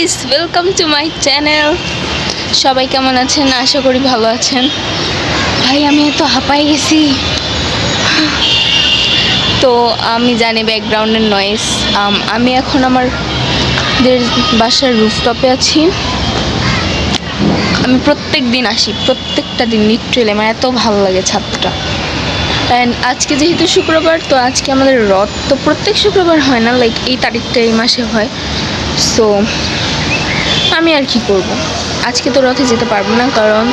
Guys, welcome to my channel. সবাই কেমন আছেন? আশা করি ভালো আছেন। ভাই আমি এত হাঁপাই গেছি। তো আমি জানি ব্যাকগ্রাউন্ডের নয়েজ। আমি এখন আমাদের বাসার রুফটপে আছি। আমি প্রত্যেক দিন আসি, প্রত্যেকটা দিন লিটারেলি আমার এত ভালো লাগে ছাদটা। অ্যান্ড আজকে যেহেতু শুক্রবার, তো আজকে আমাদের রথ তো প্রত্যেক শুক্রবার হয় না, লাইক এই তারিখটা এই মাসে হয়। সো আমি আর কি করব, আজকে তো রথে যেতে পারবো না, কারণ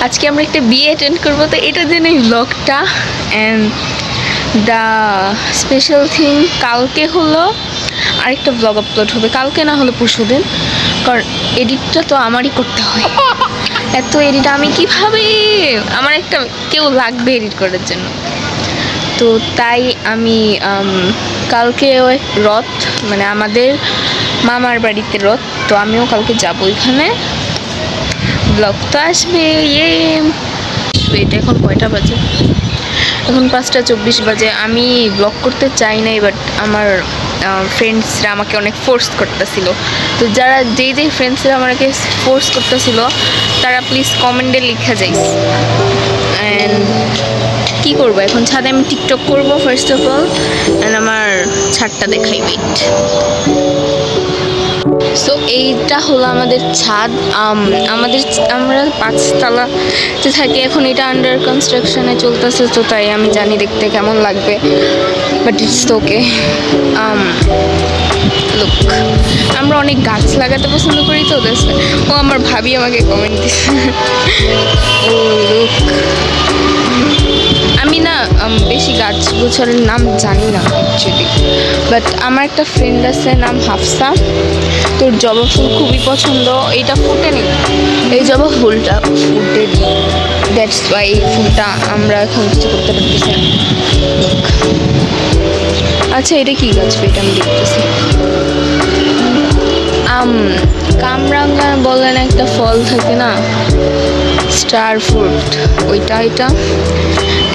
আজকে আমরা একটা বিয়ে অ্যাটেন্ড করবো। তো এটার জন্য এই ব্লগটা। অ্যান্ড দ্য স্পেশাল থিং, কালকে হলো আরেকটা ব্লগ আপলোড হবে, কালকে না হলে পরশুদিন, কারণ এডিটটা তো আমারই করতে হয়। এত এডিট আমি কিভাবে, আমার একটা কেউ লাগবে এডিট করার জন্য। তো তাই আমি কালকে রথ, মানে আমাদের মামার বাড়িতে রথ, তো আমিও কালকে যাবো ওইখানে। ব্লগ তো আসবে। এটা এখন কয়টা বাজে? এখন 5:24 বাজে। আমি ব্লগ করতে চাই নাই, বাট আমার ফ্রেন্ডসরা আমাকে অনেক ফোর্স করতেছিল। তো যারা যেই ফ্রেন্ডসরা আমাকে ফোর্স করতেছিল তারা প্লিজ কমেন্টে লিখে যাইস। অ্যান্ড কী করবো এখন, ছাদে আমি টিকটক করবো ফার্স্ট অফ অল। অ্যান্ড আমার ছাদটা দেখাই, ওয়েট। সো এইটা হলো আমাদের ছাদ। আমরা 5 তলাতে থাকি। এখন এটা আন্ডার কনস্ট্রাকশনে চলতেছে, তো তাই আমি জানি দেখতে কেমন লাগবে, বাট ইটস ওকে। লুক, আমরা অনেক গাছ লাগাতে পছন্দ করি, তো ও আমার ভাবি আমাকে কমেন্ট দিচ্ছে। ও লুক, আমি না বেশি গাছ গোছানোর নাম জানি না অ্যাকচুয়ালি, বাট আমার একটা ফ্রেন্ড আছে নাম হাফসা, তোর জবা ফুল খুবই পছন্দ। এইটা ফুটেনি, এই জবা ফুলটা ফুটেনি, দ্যাটস ওয়াই এই ফুলটা আমরা এখন কিছু করতে পারতেছি না। আচ্ছা, এটা কি গাছ? এটা আমি দেখতেছি। কামরাঙ্গা বলেন একটা ফল থাকে না, স্টার ফ্রুট, ওইটা এটা।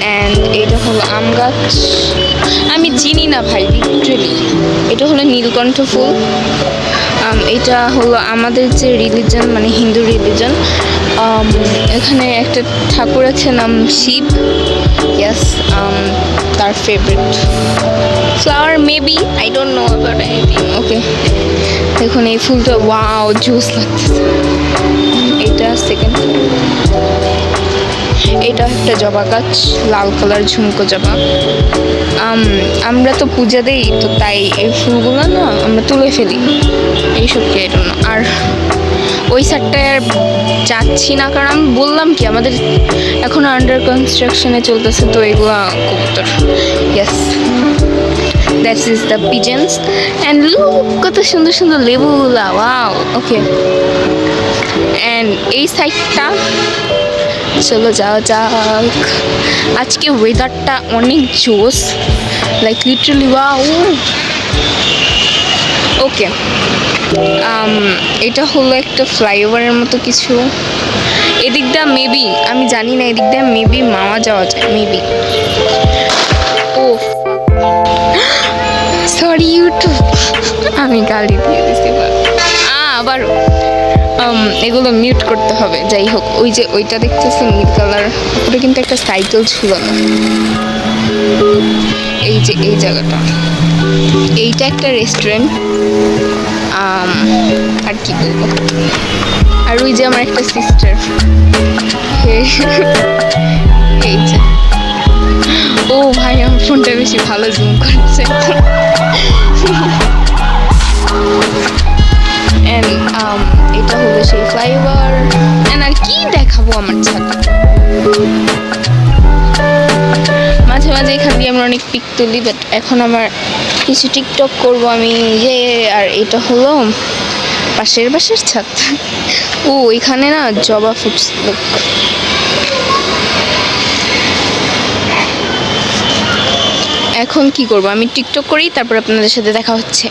অ্যান্ড এটা হলো আম গাছ। আমি চিনি না ভাই, লিটারেলি। এটা হলো নীলকণ্ঠ ফুল। এটা হলো আমাদের যে রিলিজন, মানে হিন্দু রিলিজন, এখানে একটা ঠাকুর আছে নাম শিব। ইয়াস, তার favourite flower maybe, I don't know about anything. Okay, দেখুন এই ফুলটা, ওয়াও, জুস লাগতেছে। এটা সেকেন্ড। এটা একটা জবা গাছ, লাল কালার ঝুমকো জবা। আমরা তো পূজা দিই, তো তাই এই ফুলগুলো না আমরা তুলে ফেলি এইসবকে, এটা না। আর ওই সাইডটায় আর যাচ্ছি না, কারণ আমি বললাম কি আমাদের এখন আন্ডার কনস্ট্রাকশনে চলতেছে, তো এগুলা কবুতর। Yes, that's is the pigeons. And look, কত সুন্দর সুন্দর লেবুগুলা, ওয়াও। ওকে, অ্যান্ড এই সাইডটা চলো যাওয়া যাক। আজকে ওয়েদারটা অনেক জোস, লাইক লিটারালি ওয়াও। ওকে, এটা হলো একটা ফ্লাইওভারের মতো কিছু। এদিক দিয়ে মেবি, আমি জানি না, এদিক দিয়ে মেবি মামা যাওয়া যায়, মেবি। ও সরি ইউটিউব, আমি গালি দিয়ে দিছি আবার। এগুলো মিউট করতে হবে। যাই হোক, ওই যে ওইটা দেখতেছি নীল কালার, ওটা কিন্তু একটা সাইকেল ছিল না। এই যে এই জায়গাটা, এইটা একটা রেস্টুরেন্ট। আর কি বলবো, আর ওই যে আমার একটা সিস্টার, এই যে। ও ভাই, আমার ফোনটা বেশি ভালো জুম করছে। এটা হলো সেই ফ্লাইওভার। আর কি দেখাবো আমার ছাদ, মাঝে মাঝে এখান দিয়ে আমরা অনেক পিক তুলি, বাট এখন আমার কিছু টিকটক করবো আমি। আর এটা হলো পাশের বাসার ছাদ। ও এখানে না জবা ফুটস। এখন কি করব, আমি টিকটক করি, তারপর আপনাদের সাথে দেখা হচ্ছে।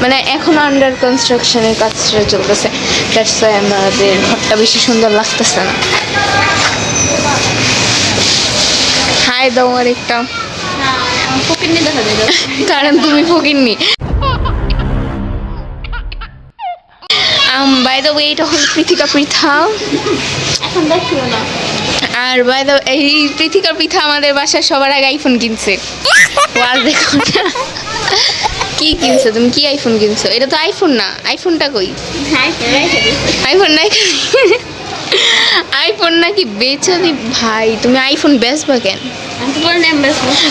মানে এখন আন্ডার কনস্ট্রাকশনের কাজটা চলতেছে, দ্যাটস ওয়াই আমাদের ঘরটা বেশি সুন্দর লাগতেছে না। হাই দাও আর একটা, ফকিন্নি দেখা যায়, কারণ তুমি ফকিন্নি। বাই দ্য ওয়ে এটা হল পৃথিকা পৃথা। এখন দেখিও না। আর বাই দ্য এই পৃথিকা পৃথা আমাদের বাসার সবার আগে আইফোন কিনছে। ওয়াজ দেখো না। কি কিনছো তুমি? কি আইফোন কিনছো? এটা তো আইফোন না। আইফোনটা কই? আইফোন নাই। আইফোন নাকি বেচো দি ভাই? তুমি আইফোন বেচবা কেন?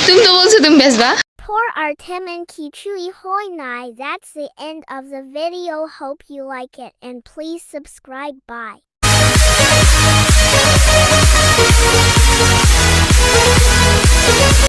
তুমি তো বলছো তুমি বেচবা। Poor Artem and Kichui Hoi Nai. That's the end of the video. Hope you like it and please subscribe. Bye.